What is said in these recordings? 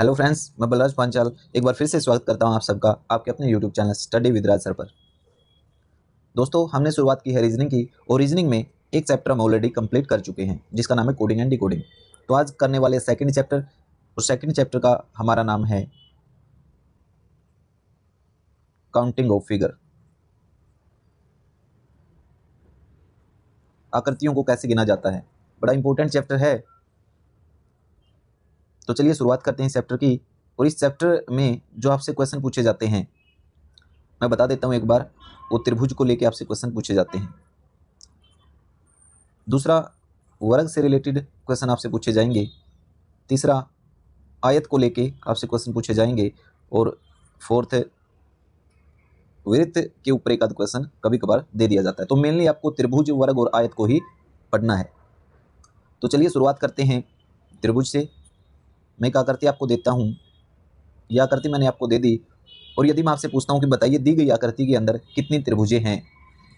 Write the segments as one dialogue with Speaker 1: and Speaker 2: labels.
Speaker 1: Hello friends, मैं बलराज पांचाल एक बार फिर से स्वागत करता हूं आप सबका आपके अपने YouTube channel study with Raj sir पर। दोस्तों, हमने शुरुआत की है रीजनिंग की और रीजनिंग में एक चैप्टर हम ऑलरेडी कंप्लीट कर चुके हैं जिसका नाम है कोडिंग एंड डिकोडिंग। तो आज करने वाले सेकंड चैप्टर और सेकंड चैप्टर का हमारा नाम है काउंटिंग ऑफ फिगर। आकृतियों को कैसे गिना जाता है, बड़ा इंपॉर्टेंट चैप्टर है। तो चलिए शुरुआत करते हैं इस चैप्टर की। और इस चैप्टर में जो आपसे क्वेश्चन पूछे जाते हैं मैं बता देता हूं एक बार। वो त्रिभुज को लेकर आपसे क्वेश्चन पूछे जाते हैं। दूसरा, वर्ग से रिलेटेड क्वेश्चन आपसे पूछे जाएंगे। तीसरा, आयत को लेके आपसे क्वेश्चन पूछे जाएंगे। और फोर्थ, वृत्त के ऊपर एक आध क्वेश्चन कभी कभार दे दिया जाता है। तो मेनली आपको त्रिभुज, वर्ग और आयत को ही पढ़ना है। तो चलिए शुरुआत करते हैं त्रिभुज से। मैं एक आकृति आपको देता हूँ, यह आकृति मैंने आपको दे दी। और यदि मैं आपसे पूछता हूँ कि बताइए दी गई आकृति के अंदर कितनी त्रिभुजें हैं,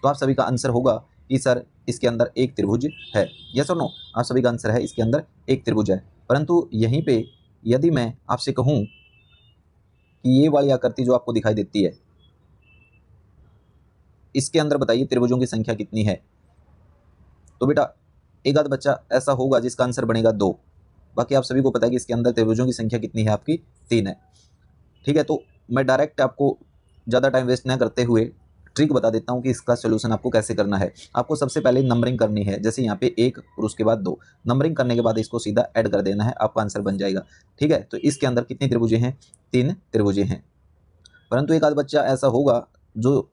Speaker 1: तो आप सभी का आंसर होगा कि सर इसके अंदर एक त्रिभुज है। यस और नो, आप सभी का आंसर है इसके अंदर एक त्रिभुज है। परंतु यहीं पे यदि मैं आपसे कहूँ कि ये वाली आकृति जो आपको दिखाई देती है, इसके अंदर बताइए त्रिभुजों की संख्या कितनी है, तो बेटा एक आध बच्चा ऐसा होगा जिसका आंसर बनेगा 2। बाकी आप सभी को पता है कि इसके अंदर त्रिभुजों की संख्या कितनी है, आपकी 3 है। ठीक है, तो मैं डायरेक्ट आपको ज़्यादा टाइम वेस्ट न करते हुए ट्रिक बता देता हूँ कि इसका सोल्यूशन आपको कैसे करना है। आपको सबसे पहले नंबरिंग करनी है, जैसे यहाँ पे 1 और उसके बाद 2। नंबरिंग करने के बाद इसको सीधा ऐड कर देना है, आपका आंसर बन जाएगा। ठीक है, तो इसके अंदर कितनी त्रिभुजें हैं? 3 त्रिभुजें हैं। परंतु एक आध बच्चा ऐसा होगा जो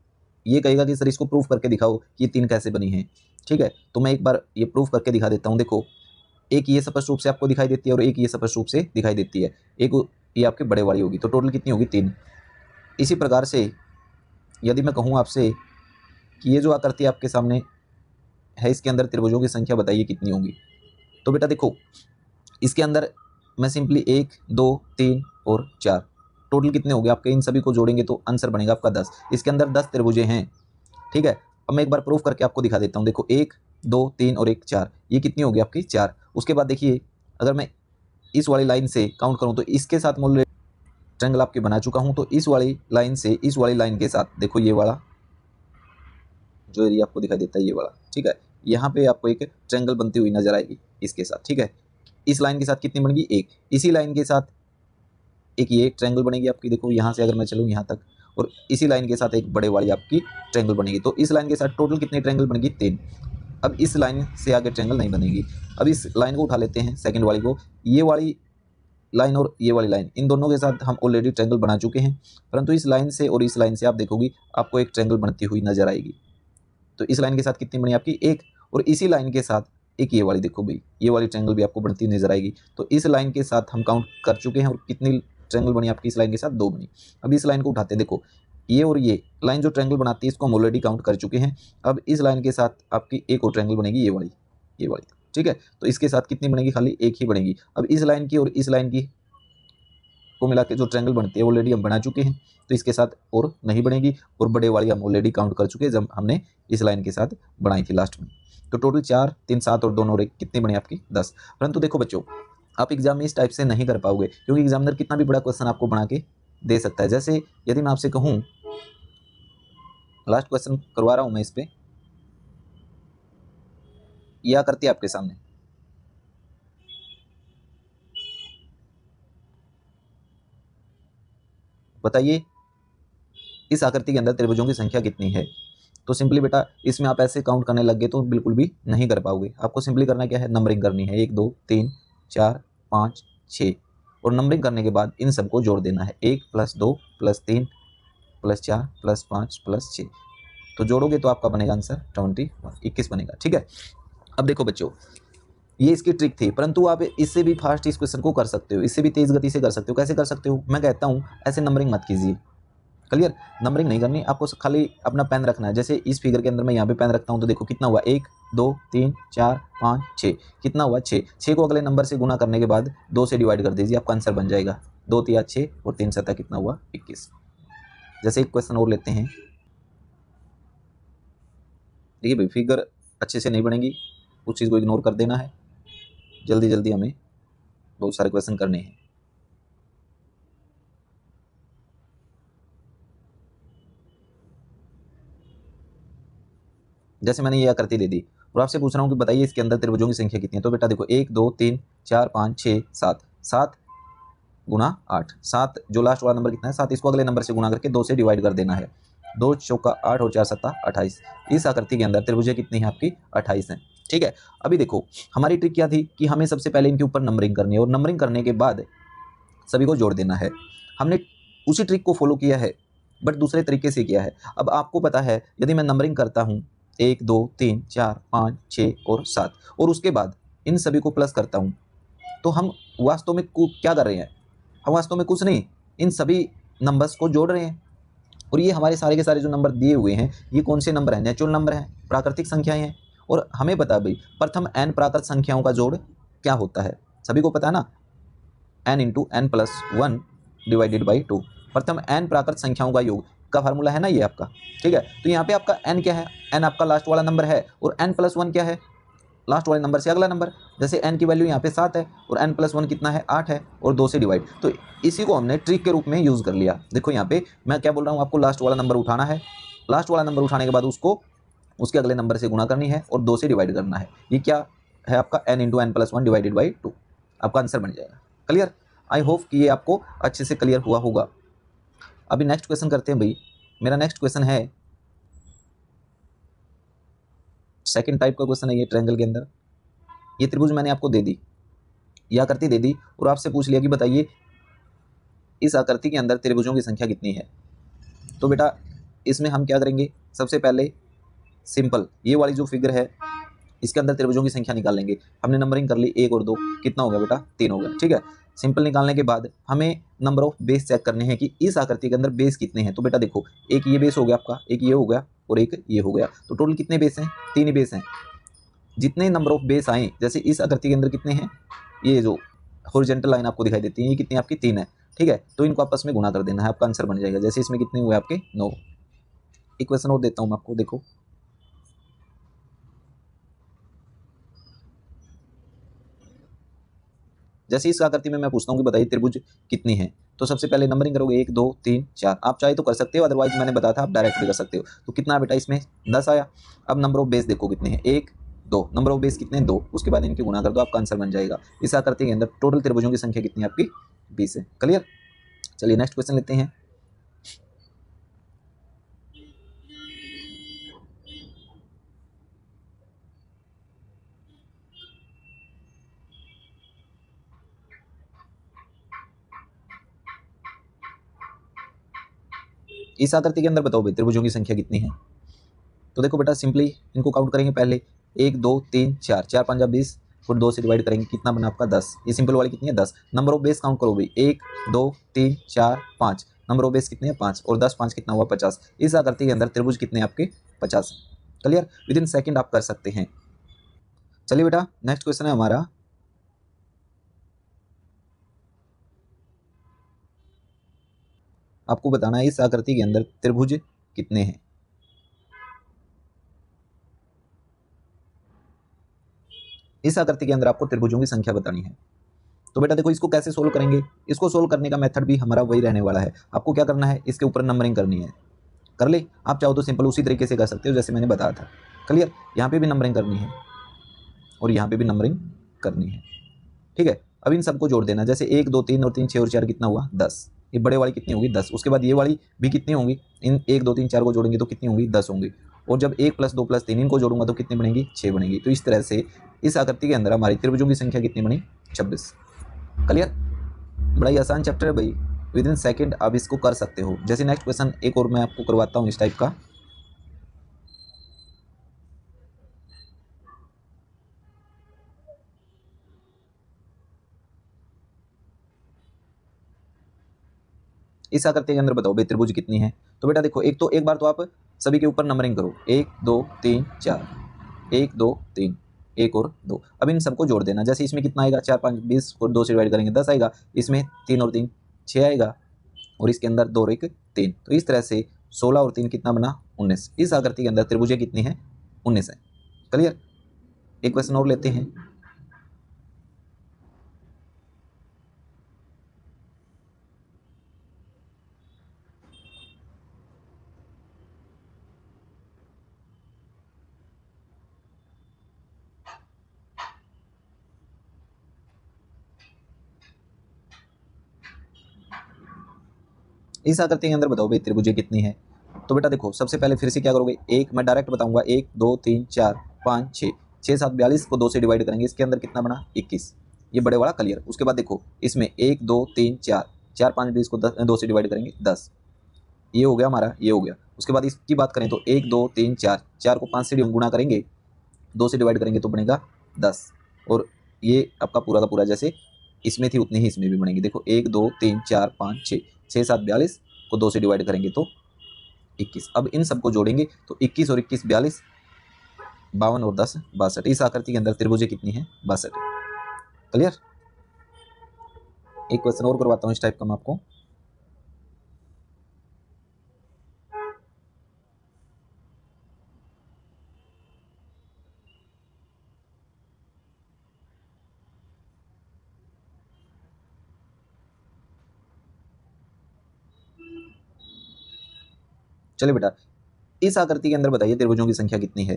Speaker 1: ये कहेगा कि सर इसको प्रूफ करके दिखाओ कि ये 3 कैसे बनी है। ठीक है, तो मैं एक बार ये प्रूफ करके दिखा देता हूँ। देखो, एक ये स्पष्ट रूप से आपको दिखाई देती है और एक ये स्पष्ट रूप से दिखाई देती है। एक ये आपकी बड़े वाली होगी, तो टोटल कितनी होगी? 3। इसी प्रकार से यदि मैं कहूँ आपसे कि ये जो आकृति आपके सामने है, इसके अंदर त्रिभुजों की संख्या बताइए कितनी होगी, तो बेटा देखो इसके अंदर मैं सिंपली 1, 2, 3 और 4, टोटल कितने हो गए आपके? इन सभी को जोड़ेंगे तो आंसर बनेगा आपका 10। इसके अंदर 10 त्रिभुजें हैं। ठीक है, अब मैं एक बार प्रूफ करके आपको दिखा देता हूँ। देखो 1, 2, 3 और 1, 4, ये कितनी होगी आपकी? 4। उसके बाद देखिए, अगर मैं इस वाली लाइन से काउंट करूँ तो इसके साथ मैं ट्रायंगल आपके बना चुका हूँ। तो इस वाली लाइन से इस वाली लाइन के साथ देखो, ये वाला जो एरिया आपको दिखाई देता है, ये वाला, ठीक है, यहाँ पे आपको एक ट्रायंगल बनती हुई नजर आएगी इसके साथ। ठीक है, इस लाइन के साथ कितनी बनेगी? 1। इसी लाइन के साथ एक ये ट्रायंगल बनेगी आपकी। देखो यहाँ से अगर मैं चलूँ यहाँ तक, और इसी लाइन के साथ एक बड़े वाली आपकी ट्रायंगल बनेगी। तो इस लाइन के साथ टोटल कितनी ट्रायंगल बनेगी? 3। अब इस लाइन से आगे ट्रायंगल नहीं बनेगी। अब इस लाइन को उठा लेते हैं, सेकंड वाली को। ये वाली लाइन और ये वाली लाइन, इन दोनों के साथ हम ऑलरेडी ट्रायंगल बना चुके हैं। परंतु इस लाइन से और इस लाइन से आप देखोगी आपको एक ट्रायंगल बनती हुई नजर आएगी। तो इस लाइन के साथ कितनी बनी आपकी? 1। और इसी लाइन के साथ एक ये वाली, देखो भाई, ये वाली ट्रायंगल भी आपको बनती नजर आएगी। तो इस लाइन के साथ हम काउंट कर चुके हैं और कितनी ट्रायंगल बनी आपकी? इस लाइन के साथ 2 बनी। अब इस लाइन को उठाते हैं, देखो ये और ये लाइन जो ट्रायंगल बनाती है इसको हम ऑलरेडी काउंट कर चुके हैं। अब इस लाइन के साथ आपकी एक और ट्रायंगल बनेगी, ये वाली, ये वाली। ठीक है, तो इसके साथ कितनी बनेगी? खाली एक ही बनेगी। अब इस लाइन की और इस लाइन की को मिला के जो ट्रायंगल बनती है ऑलरेडी हम बना चुके हैं, तो इसके साथ और नहीं बनेगी। और बड़े वाली हम ऑलरेडी काउंट कर चुके हैं जब हमने इस लाइन के साथ बनाई थी लास्ट में। तो टोटल 4, 3, 7 और 2 और 1 कितनी बनी आपकी? 10। परंतु देखो बच्चों, आप एग्जाम में इस टाइप से नहीं कर पाओगे, क्योंकि एग्जामिनर कितना भी बड़ा क्वेश्चन आपको बना के दे सकता है। जैसे यदि मैं आपसे कहूँ, लास्ट क्वेश्चन करवा रहा हूँ मैं इस पे, यह आकृति आपके सामने, बताइए इस आकृति के अंदर त्रिभुजों की संख्या कितनी है। तो सिंपली बेटा इसमें आप ऐसे काउंट करने लग गए तो बिल्कुल भी नहीं कर पाओगे। आपको सिंपली करना क्या है? नंबरिंग करनी है, 1, 2, 3, 4, 5, 6। और नंबरिंग करने के बाद इन सबको जोड़ देना है, 1 + 2 + 3 + 4 + 5 + 6। तो जोड़ोगे तो आपका बनेगा आंसर 21, 21 बनेगा। ठीक है, अब देखो बच्चों, ये इसकी ट्रिक थी। परंतु आप इससे भी फास्ट इस क्वेश्चन को कर सकते हो, इससे भी तेज गति से कर सकते हो। कैसे कर सकते हो? मैं कहता हूँ ऐसे नंबरिंग मत कीजिए। क्लियर? नंबरिंग नहीं करनी आपको, खाली अपना पेन रखना है। जैसे इस फिगर के अंदर मैं यहाँ पे पेन रखता हूँ, तो देखो कितना हुआ? 1, 2, 3, 4, 5, 6। कितना हुआ? 6। 6 को अगले नंबर से गुना करने के बाद 2 से डिवाइड कर दीजिए, आपका आंसर बन जाएगा। 2 तिया 6 और 3 सतह कितना हुआ? 21। जैसे एक क्वेश्चन और लेते हैं। देखिए भाई, फिगर अच्छे से नहीं बनेगी, उस चीज़ को इग्नोर कर देना है। जल्दी जल्दी हमें बहुत सारे क्वेश्चन करने हैं। जैसे मैंने ये आकृति दे दी और आपसे पूछ रहा हूँ कि बताइए इसके अंदर त्रिभुजों की संख्या कितनी है। तो बेटा देखो 1 2 3 4 5 6 7, 7 गुना 8, 7 जो लास्ट वाला नंबर कितना है 7, इसको अगले नंबर से गुना करके 2 से डिवाइड कर देना है। 2 चौका 8 और 4 सत्ता 28। इस आकृति के अंदर त्रिभुजें कितनी है आपकी 28 हैं। ठीक है, अभी देखो हमारी ट्रिक क्या थी कि हमें सबसे पहले इनके ऊपर नंबरिंग करनी है और नंबरिंग करने के बाद सभी को जोड़ देना है। हमने उसी ट्रिक को फॉलो किया है बट दूसरे तरीके से किया है। अब आपको पता है यदि मैं नंबरिंग करता हूँ 1 2 3 4 5 6 और 7 और उसके बाद इन सभी को प्लस करता हूँ, तो हम वास्तव में क्या कर रहे हैं, हम वास्तव में कुछ नहीं, इन सभी नंबर्स को जोड़ रहे हैं। और ये हमारे सारे के सारे जो नंबर दिए हुए हैं ये कौन से नंबर हैं, नेचुरल नंबर हैं, प्राकृतिक संख्याएं हैं। और हमें पता है भाई प्रथम n प्राकृत संख्याओं का जोड़ क्या होता है, सभी को पता है ना, n into n plus 1 divided by 2। प्रथम n प्राकृत संख्याओं का योग का फार्मूला है ना ये आपका। ठीक है, तो यहाँ पे आपका n क्या है, n आपका लास्ट वाला नंबर है और n प्लस 1 क्या है, लास्ट वाले नंबर से अगला नंबर। जैसे n की वैल्यू यहाँ पे 7 है और n प्लस 1 कितना है 8 है और 2 से डिवाइड, तो इसी को हमने ट्रिक के रूप में यूज़ कर लिया। देखो यहाँ पे मैं क्या बोल रहा हूँ, आपको लास्ट वाला नंबर उठाना है, लास्ट वाला नंबर उठाने के बाद उसको उसके अगले नंबर से गुणा करनी है और 2 से डिवाइड करना है। ये क्या है आपका n into n plus 1 divided by 2, आपका आंसर बन जाएगा। क्लियर, आई होप कि ये आपको अच्छे से क्लियर हुआ होगा। अभी नेक्स्ट क्वेश्चन करते हैं भाई। मेरा नेक्स्ट क्वेश्चन है सेकंड टाइप का क्वेश्चन है ये ट्रायंगल के अंदर। ये त्रिभुज मैंने आपको दे दी, ये आकृति दे दी और आपसे पूछ लिया कि बताइए इस आकृति के अंदर त्रिभुजों की संख्या कितनी है। तो बेटा इसमें हम क्या करेंगे, सबसे पहले सिंपल ये वाली जो फिगर है इसके अंदर त्रिभुजों की संख्या निकाल लेंगे। हमने नंबरिंग कर ली 1 और 2, कितना हो गया बेटा 3 हो गया। ठीक है, सिंपल निकालने के बाद हमें नंबर ऑफ बेस चेक करने हैं कि इस आकृति के अंदर बेस कितने हैं। तो बेटा देखो एक ये बेस हो गया आपका, एक ये हो गया और एक ये हो गया, तो टोटल कितने बेस हैं, 3 ही बेस हैं। जितने नंबर ऑफ बेस आए, जैसे इस आकृति के अंदर कितने हैं, ये जो हॉरिजॉन्टल लाइन आपको दिखाई देती है ये कितनी आपकी 3 है। ठीक है, तो इनको आपस में गुणा कर देना है, आपका आंसर बन जाएगा। जैसे इसमें कितने हुए आपके 9। एक क्वेश्चन और देता हूँ मैं आपको, देखो जैसे इस आकृति में मैं पूछता हूँ कि बताइए त्रिभुज कितनी है, तो सबसे पहले नंबरिंग करोगे 1 2 3 4, आप चाहे तो कर सकते हो, अदरवाइज मैंने बताया था आप डायरेक्ट भी कर सकते हो। तो कितना बेटा इसमें 10 आया। अब नंबर ऑफ बेस देखो कितने हैं, 1 2, नंबर ऑफ बेस कितने हैं 2, उसके बाद इनकी गुणा कर दो, आपका आंसर बन जाएगा। इस आकृति के अंदर टोटल त्रिभुजों की संख्या कितनी है आपकी 20 है। क्लियर, चलिए नेक्स्ट क्वेश्चन लेते हैं। इस आकृति के अंदर बताओ भाई त्रिभुजों की संख्या कितनी है। तो देखो बेटा सिंपली इनको काउंट करेंगे पहले, 1 2 3 4, 4 5 20 और 2 से डिवाइड करेंगे, कितना बना आपका 10। ये सिंपल वाली कितनी है 10। नंबर ऑफ बेस काउंट करो भाई, 1 2 3 4 5, नंबर ऑफ बेस कितने हैं 5 और 10 5 कितना हुआ 50। इस आकृति के अंदर त्रिभुज कितने आपके 50। क्लियर, विद इन सेकेंड आप कर सकते हैं। चलिए बेटा नेक्स्ट क्वेश्चन है हमारा, आपको बताना है इस आकृति के अंदर त्रिभुज कितने हैं। इस आकृति के अंदर आपको त्रिभुजों की संख्या बतानी है। तो बेटा देखो इसको कैसे सोल्व करेंगे, इसको सोल्व करने का मेथड भी हमारा वही रहने वाला है। आपको क्या करना है, इसके ऊपर नंबरिंग करनी है, कर ले। आप चाहो तो सिंपल उसी तरीके से कर सकते हो जैसे मैंने बताया था। क्लियर, यहाँ पे भी नंबरिंग करनी है और यहाँ पे भी नंबरिंग करनी है। ठीक है, अब इन सबको जोड़ देना, जैसे 1 2 3 और 3 6 और 4 कितना हुआ 10। ये बड़े वाली कितनी होगी 10, उसके बाद ये वाली भी कितनी होंगी, इन 1 2 3 4 को जोड़ेंगे तो कितनी होंगी 10 होंगी। और जब 1 प्लस 2 प्लस 3 इनको जोड़ूंगा तो कितनी बनेगी 6 बनेगी। तो इस तरह से इस आकृति के अंदर हमारी त्रिभुजों की संख्या कितनी बनी 26। क्लियर, बड़ा ही आसान चैप्टर है भाई, विद इन सेकेंड आप इसको कर सकते हो। जैसे नेक्स्ट क्वेश्चन एक और मैं आपको करवाता हूँ इस टाइप का। इस आकृति के अंदर बताओ भाई त्रिभुज कितनी है। तो बेटा देखो एक बार तो आप सभी के ऊपर नंबरिंग करो, 1 2 3 4, 1 2 3 1 और 2। अब इन सबको जोड़ देना, जैसे इसमें कितना आएगा 4 5 20 और 2 से डिवाइड करेंगे 10 आएगा, इसमें 3 और 3 6 आएगा और इसके अंदर 2 और 1 3। तो इस तरह से 16 और 3 कितना बना 19। इस आकृति के अंदर त्रिभुजें कितनी है 19 है। क्लियर, एक क्वेश्चन और लेते हैं। इस आकृति के अंदर बताओ भाई त्रिभुजें कितनी है। तो बेटा देखो सबसे पहले फिर से क्या करोगे, एक मैं डायरेक्ट बताऊंगा, 1 2 3 4 5 6 6 7 42 को 2 से डिवाइड करेंगे, इसके अंदर कितना बना 21, ये बड़े वाला क्लियर। उसके बाद देखो इसमें 1 2 3 4 4 5 20 को 2 से डिवाइड करेंगे 10, ये हो गया हमारा, ये हो गया। उसके बाद इसकी बात करें तो 1 2 3 4 4 को 5 से गुणा करेंगे, 2 से डिवाइड करेंगे तो बनेगा 10, और ये आपका पूरा का पूरा जैसे इसमें थी उतनी ही इसमें भी बनेगी। देखो 1 2 3 4 5 6 6 7 42 को 2 से डिवाइड करेंगे तो 21। अब इन सबको जोड़ेंगे तो 21 और 21 42, 52 और 10 62। इस आकृति के अंदर त्रिभुजें कितनी है 62। क्लियर। एक क्वेश्चन और करवाता हूँ इस टाइप का मैं आपको। चलिए बेटा, इस आकृति के अंदर बताइए त्रिभुजों की संख्या कितनी है।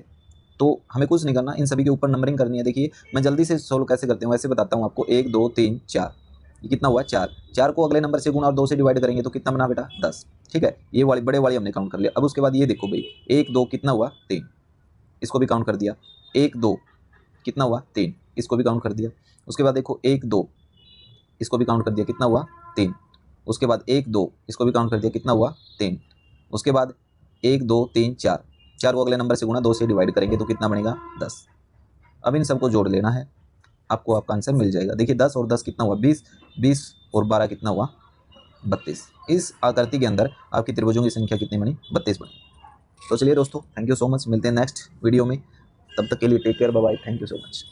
Speaker 1: तो हमें कुछ नहीं करना, इन सभी के ऊपर नंबरिंग करनी है। देखिए मैं जल्दी से सोल्व कैसे करते हैं वैसे बताता हूँ आपको। 1 2 3 4, ये कितना हुआ 4, 4 को अगले नंबर से गुणा और 2 से डिवाइड करेंगे तो कितना बना बेटा 10। ठीक है, ये वाली बड़े वाली हमने काउंट कर लिया। अब उसके बाद ये देखो भाई 1 2 कितना हुआ 3, इसको भी काउंट कर दिया। 1 2 कितना हुआ 3, इसको भी काउंट कर दिया। उसके बाद देखो 1 2, इसको भी काउंट कर दिया, कितना हुआ 3। उसके बाद 1 2, इसको भी काउंट कर दिया, कितना हुआ 3। उसके बाद 1 2 3 4, 4 को अगले नंबर से गुणा 2 से डिवाइड करेंगे तो कितना बनेगा 10। अब इन सबको जोड़ लेना है, आपको आपका आंसर मिल जाएगा। देखिए 10 और 10 कितना हुआ 20, 20 और 12 कितना हुआ 32। इस आकृति के अंदर आपकी त्रिभुजों की संख्या कितनी बनी 32 बनी। तो चलिए दोस्तों, थैंक यू सो मच, मिलते हैं नेक्स्ट वीडियो में। तब तक के लिए take care, bye bye, thank you so much.